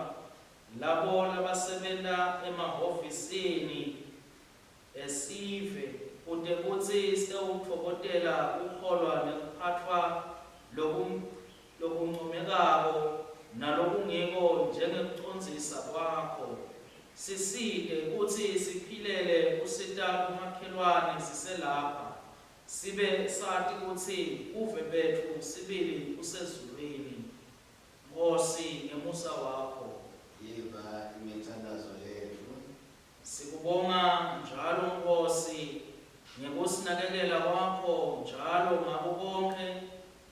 labo labasebenta emahhovisini esive kute kutsi sitewutfokotela ukholwa nekuphatfwa lokuncomekako nalokungeko njengekucondzisa kwakho. Sisite kutsi siphilele kusita kumakhelwane siselapha, sibe sati kutsi uve betfu sibili usezulwini. Nkosi ngemusa wakho. Yiba imithandazo yethu. Sikubonga njalo Nkosi ngekusinakekela kwakho njalo ngabo bonke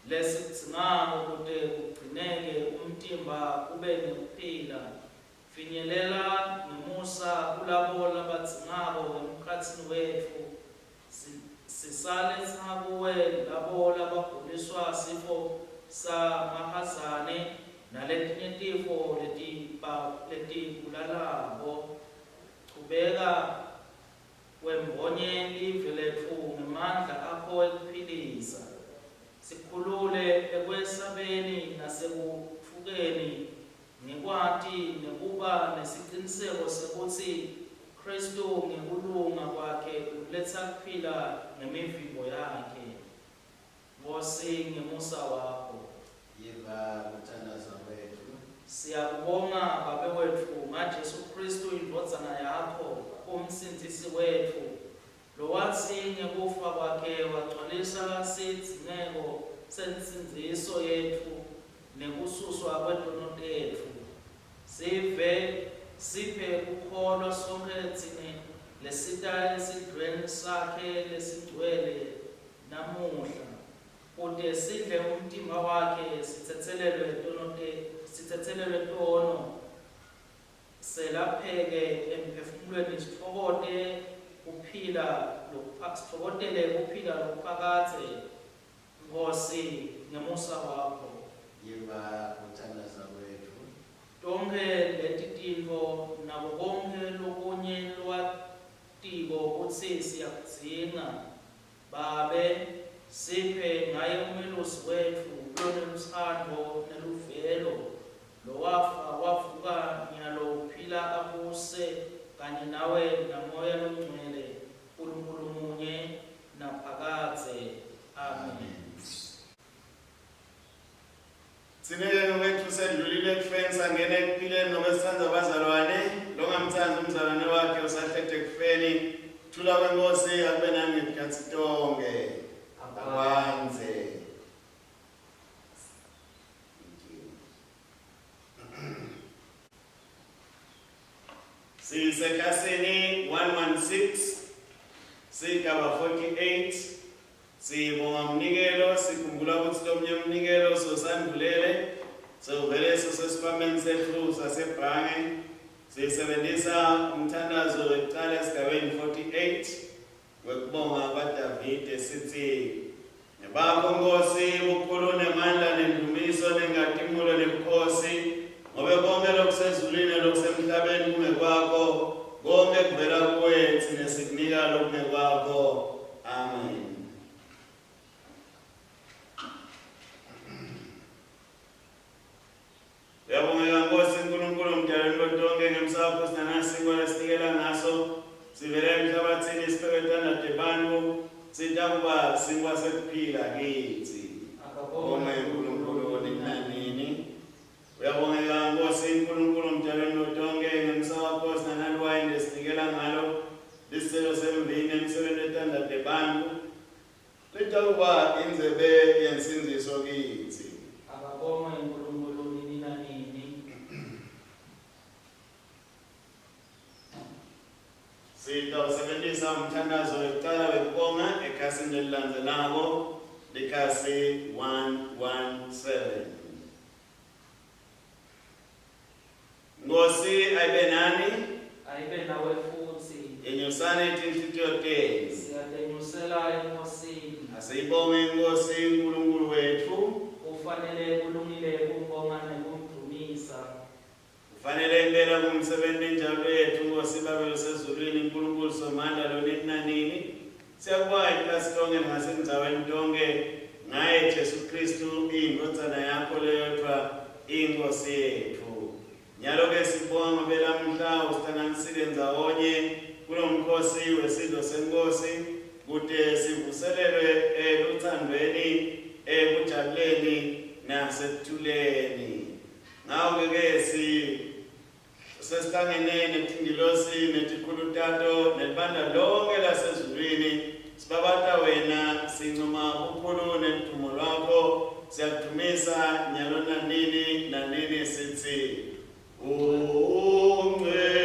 lesidzingayo kute kugcineke umtimba kube nekuphila. Finyelela ngemusa kulabo labadzingako emkhatsini wetfu. Sisaletsa kuwe labo labaguliswa sifo samahazane naletinye tifo letibulalako. Chubeka wembonye live letfu ngemandla akho ekuphilisa. Sikhulule ekwesabeni nasekutfukeni ngekwati nekuba nesiciniseko sekutsi Kristu ngekulunga kwakhe uletsa kuphila ngemivimbo yakhe. Nkosi ngemusa wakho. Yiba kuthandaza kwethu. Siyakubonga Babe wetfu ngaJesu Kristu indvodzana yakho umsindisi wetfu lowatsi ngekufa kwakhe wagcwalisa sidzingeko sensindziso yetfu nekususwa kwedono tetfu. Siphe kukholwa sonkhe tsine lesita esidlweni sakhe lesigcwele namuhla kute sidle umtimba wakhe sitsetselelwe tono selapheke emphefumulweni sitfokotele kuphila lokuphakatse. Nkosi ngemusa wakho. Yiba kuthandaza kwethu. Tonke leti tintfo nabo konke lokunye lwatiko kutsi siyakudzinga Babe, siphe ngaye umelusi wetfu lonelutsandvo neluvelo lowafa wavuka nyalo uphila abuse kanye nawe namoya lomngcwele uNkulunkulu munye naphakatse. Amen. Sineke wethu sedlulile kufeni sangena ekuphileni ngoba sithandza abazalwane longamthanda umzalwane wakhe usahlethe kufeni. Thula kwenkosi akube nami ngezikhathi tonke. Akwanze. Sisekhasini 116 sigaba 48 sibonga umnikelo sikhumbula ukuthi lo mnye umnikelo sosandulele sovele sosesipameni sethu sasebhange sisebenzisa umthandazo wekuqala esigabeni 48 wekubonga kwaDavide sithi nebakho Nkosi bukhulu nemandla nendumiso nengatimulo nebukhosi ngobe konke lokusezulwini lokusemhlabeni kungekwakho konke kuvela kuwe thina sikunika lokungekwakho. Amen. Uyabongeka Nkosi uNkulunkulu mdalweni lonke ngemsapho sinanasiko lesinikela ngaso sivela emhlabathini siphethe bantfu sitakuba singwa sekuphila kithi. Akabonge uNkulunkulu ninanini. Uyabongeka Nkosi uNkulunkulu mdalweni lonke ngemsapho sinanaluwayini lesinikela ngalo liselo semvini emsebenzi ethandade bantfu litakuba indzebe yensindziso kithi. Akabonge uNkulunkulu nini nanini. Sitawusebenzisa umthandazo wekuqala wekubonga ekhasini elilandzelako likhasi 117. Nkosi ayibe nani? Ayibe nawe futhi. yenyusane inhlitiyo tenu. Siyatenyusela enkosini. Asiyibonge inkosi uNkulunkulu wethu. Kufanele kulungile ukubonga nokumdumisa. Kufanele impela kumsebenzi njalo yethu Nkosi Baba yosezulwini uNkulunkulu Somandla lonini nanini. Siyakubonga ikhasi lonke ngasenzaweni tonke ngaye Jesu Kristu indodana yakho leyodwa inkosi yethu. Nyalo ke sibonga ngobela mhla usihlanganisile ndawonye kulomkhosi wesidlo senkosi kude sivuselelwe eluthandweni ekujabuleni nasekuthuleni. Ngawo-ke sesihlangene netingilosi netikhulutato nelibandla lonke lasezulwini sibabata wena sincoma ukhulu nedumo lwakho siyakudumisa nyalo nanini nanini sithi ungcwele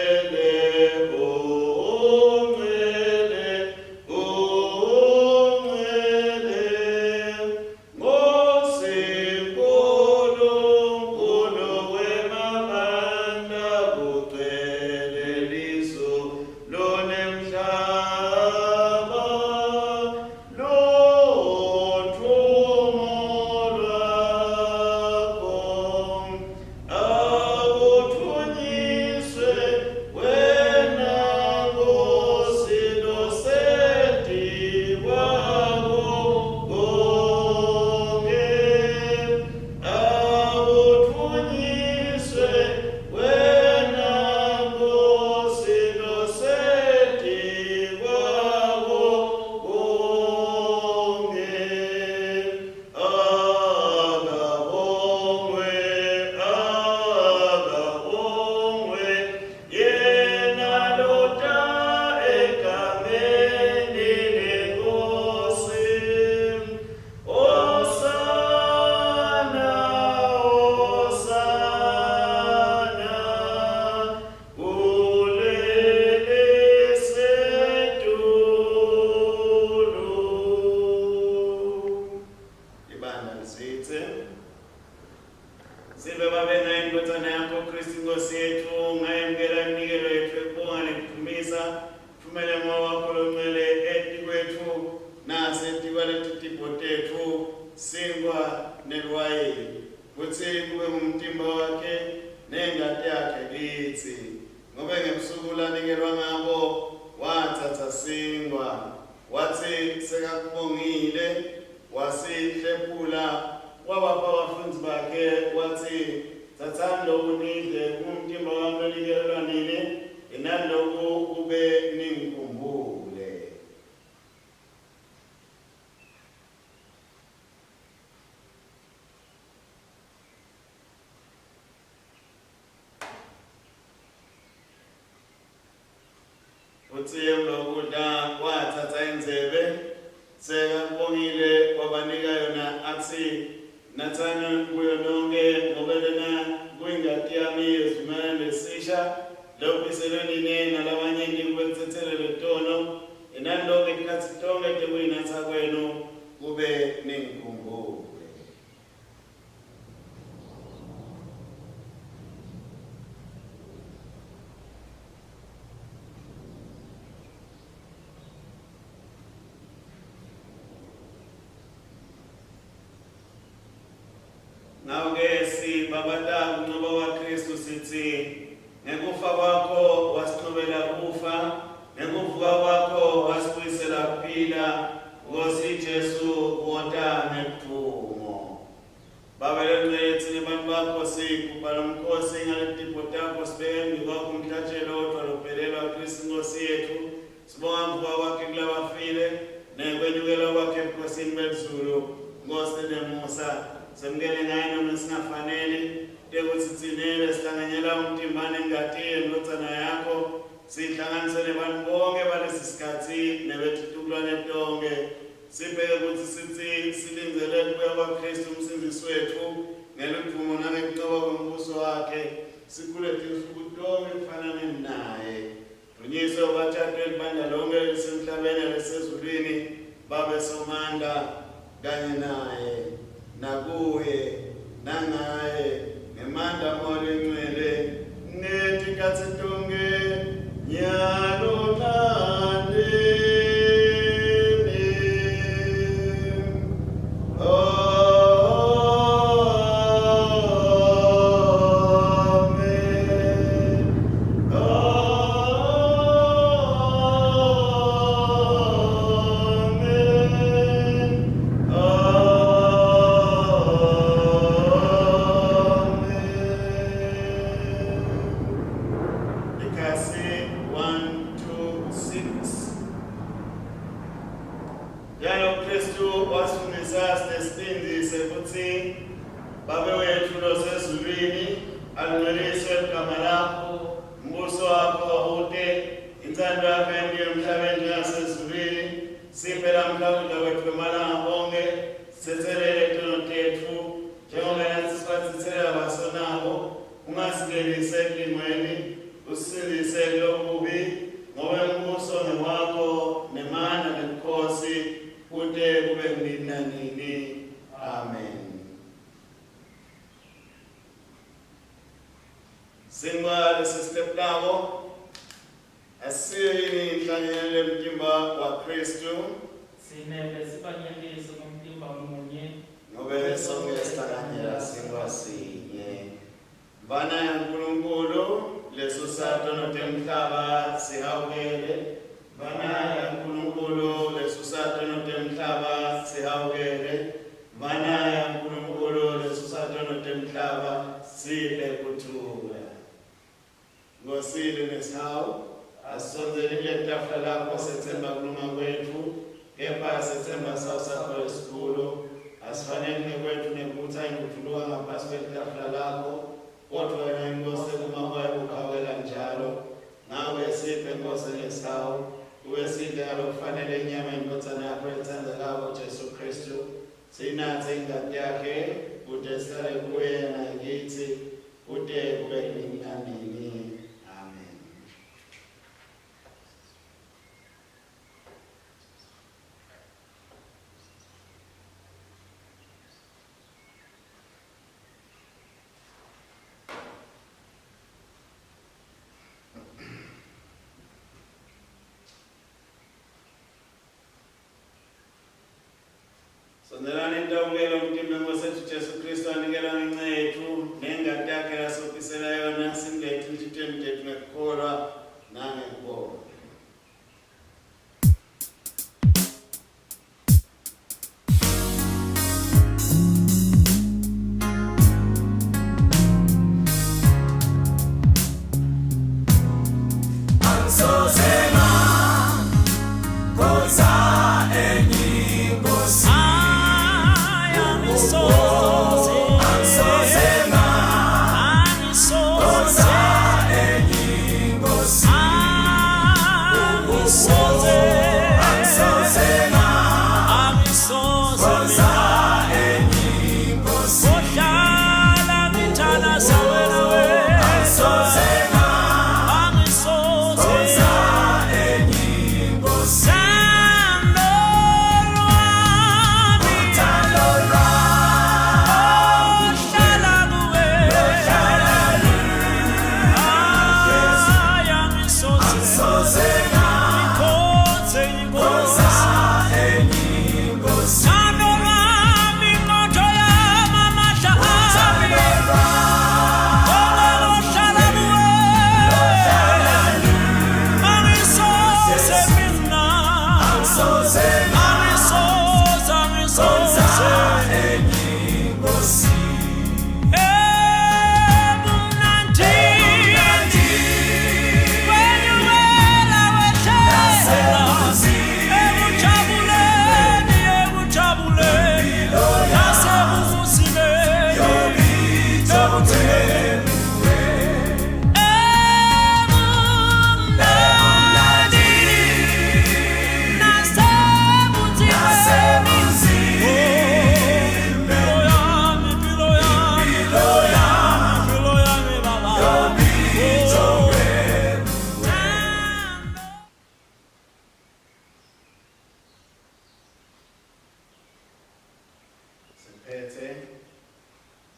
Ngawo-ke sibabata uncoba waKristu sithi ngekufa kwakho wasinqobela kufa ngekuvuka kwakho wasibuyisela kuphila Nkosi Jesu wonta ngephumo. Baba lethu nebantu bakho sikubhala umkhosi ngaletipo takho sibeke embi kwakho umhlatshelo odwa lophelelwa Kristu Nkosi yethu. Sibonga ukuvuka kwakhe kulabafile nekwenyukela kwakhe ebukhosini bezulu. Nkosi nemusa semukele ngaye noma singafanele tekuthi tsinele sihlanganyela umtimbane ngatiye ndotsana yakho sihlanganise nebantu bonke balesi sikhathi nebethutukulwane tonke sibheke ukuthi sithi silinzele kuya kwaKristu umsindisi wethu ngeliphumo nangekuqoba kombuso wakhe sikhule tinsuku tonke kufanane naye. Dunyiswe ubathathu elibandla lonke lisemhlabeni lesezulwini babe Somandla kanye naye nakuye nangaye ngemandla moya engcwele nethi katsitonke nyalo wasifundisa sinesibindise futhi babe wethu losezulwini alungeliswe igama lakho, umbuso wakho ute, inthando yakho yendiwe emhlabeni njengasezulwini. Siphe lamhla ukudla kwethu kwamalanga onke, sithethelele izono zethu njengoba nathi sibathethelela abasonabo. Ungasingenisi ekulingweni, usindise kulokubi, ngoba umbuso ngowakho nemandla nebukhosi kude kube nini nanini. Amen. Singwa lesistep labo asiyini inhlanyelo emtimba wa Kristu Sinebe sibanyelise kumtimba munye. ngobe sonke sihlanganyela singwa sinye. Vana ya Nkulunkulu leso satono temhlaba sihawukele. Vana ya Nkulunkulu leso satono temhlaba sihawukele. Vana ya Nkulunkulu leso satono temhlaba sile kuthula. Ngosile nesihawu asondelile itafula lakho sethemba kulunga kwethu, kepha sethemba sawo sakho esikhulu. Asifanele kwethu nekutha inkuthuluka ngaphansi kwetafula lakho, kodwa wena Nkosi kumahoya ukhawela njalo. Nawe siphe Nkosi nesihawu, uwesidle alokufanele inyama yenkodzana yakho ethandekayo Jesu Kristu. Sinathe ingadi yakhe kude sihlale kuye nakithi kude kube nini nanini. Amen. Sondelani ndawungelo mtimba ngosethu Jesu Kristu anikela ngencetu nengadi yakhe yasopisela yona singethu njitweni jethu ngekukholwa nangekubonga.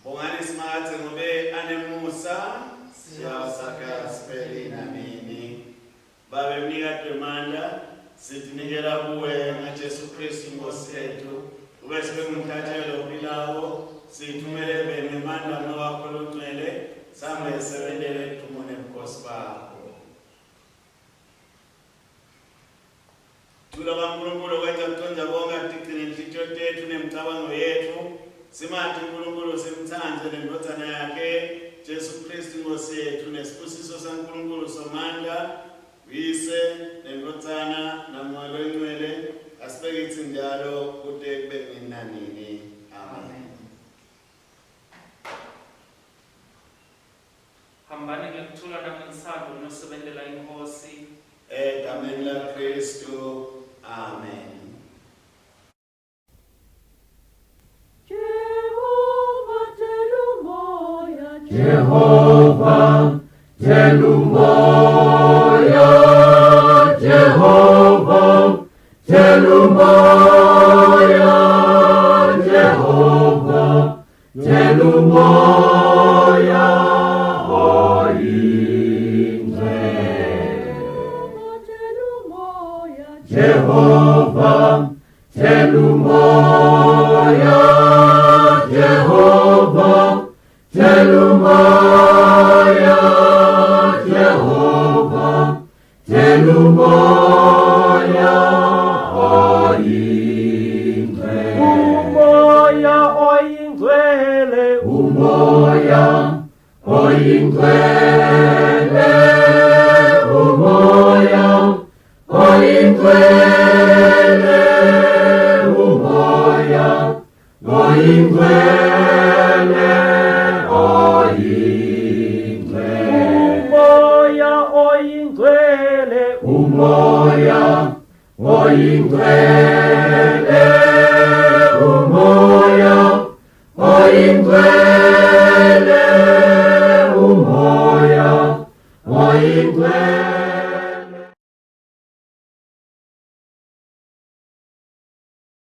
Bongani simathe ngobe anemusa siyawasaka sipeli namini. Babe mnikade mandla sitinikela kuwe ngaJesu Kristu Nkosi yethu. Ube sibe ngumthathelo ophilayo, sithumele benemandla wakho lugcwele, sambe sebenzele ithumune ubukhosi bakho. Thula kaNkulunkulu kwenza kuconza konke atigcine inhlithiyo tethu nemicabango yethu. Simathi uNkulunkulu simthande nendodana yakhe Jesu Kristu Nkosi yethu nesibusiso saNkulunkulu somandla uyise nendodana namoya oyingcwele asibeke njalo kude kube nokusebenzela inkosi egameni laKristu. Amen. Jehovah, Telumoya, Jehovah, Telumoya, Jehovah, Telumoya, Jehovah, Telumoya, Jehovah, Telumoya, Jehovah, Telumoya, Umoya oyingcwele, Umoya oyingcwele, Umoya oyingcwele, Umoya oyingcwele, Umoya oyingcwele, Umoya oyingcwele, Umoya oyingcwele.